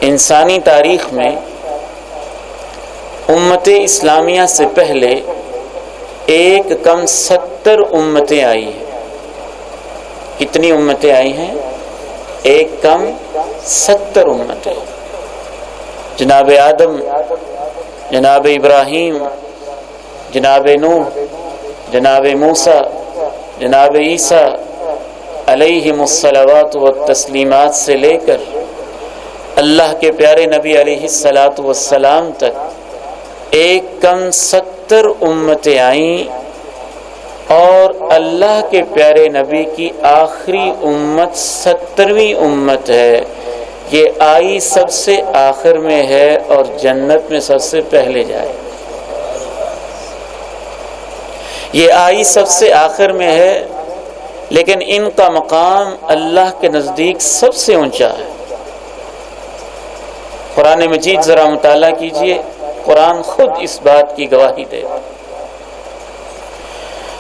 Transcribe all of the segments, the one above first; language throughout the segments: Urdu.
انسانی تاریخ میں امت اسلامیہ سے پہلے ایک کم 70 امتیں آئی ہیں۔ کتنی امتیں آئی ہیں؟ ایک کم 70 امتیں۔ جناب آدم، جناب ابراہیم، جناب نوح، جناب موسیٰ، جناب عیسیٰ علیہم الصلوات والتسلیمات سے لے کر اللہ کے پیارے نبی علیہ الصلوۃ والسلام تک ایک کم 70 امتیں آئیں، اور اللہ کے پیارے نبی کی آخری امت 70ویں امت ہے۔ یہ آئی سب سے آخر میں ہے اور جنت میں سب سے پہلے جائے۔ یہ آئی سب سے آخر میں ہے، لیکن ان کا مقام اللہ کے نزدیک سب سے اونچا ہے۔ قرآن مجید ذرا مطالعہ کیجئے، قرآن خود اس بات کی گواہی دے۔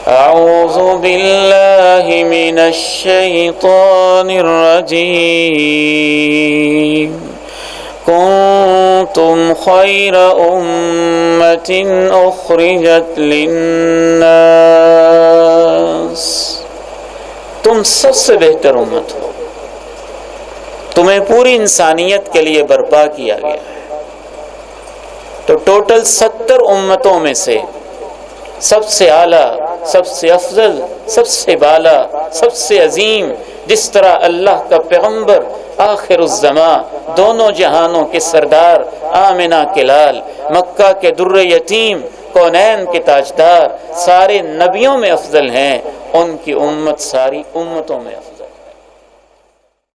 اعوذ باللہ من الشیطان الرجیم، کنتم خیر امۃ اخرجت للناس، تم سب سے بہتر امت ہو، تمہیں پوری انسانیت کے لیے برپا کیا گیا ہے۔ تو ٹوٹل 70 امتوں میں سے سب سے اعلیٰ، سب سے افضل، سب سے بالا، سب سے عظیم، جس طرح اللہ کا پیغمبر آخر الزمان، دونوں جہانوں کے سردار، آمنہ کے لال، مکہ کے در یتیم، کونین کے تاجدار، سارے نبیوں میں افضل ہیں، ان کی امت ساری امتوں میں افضل۔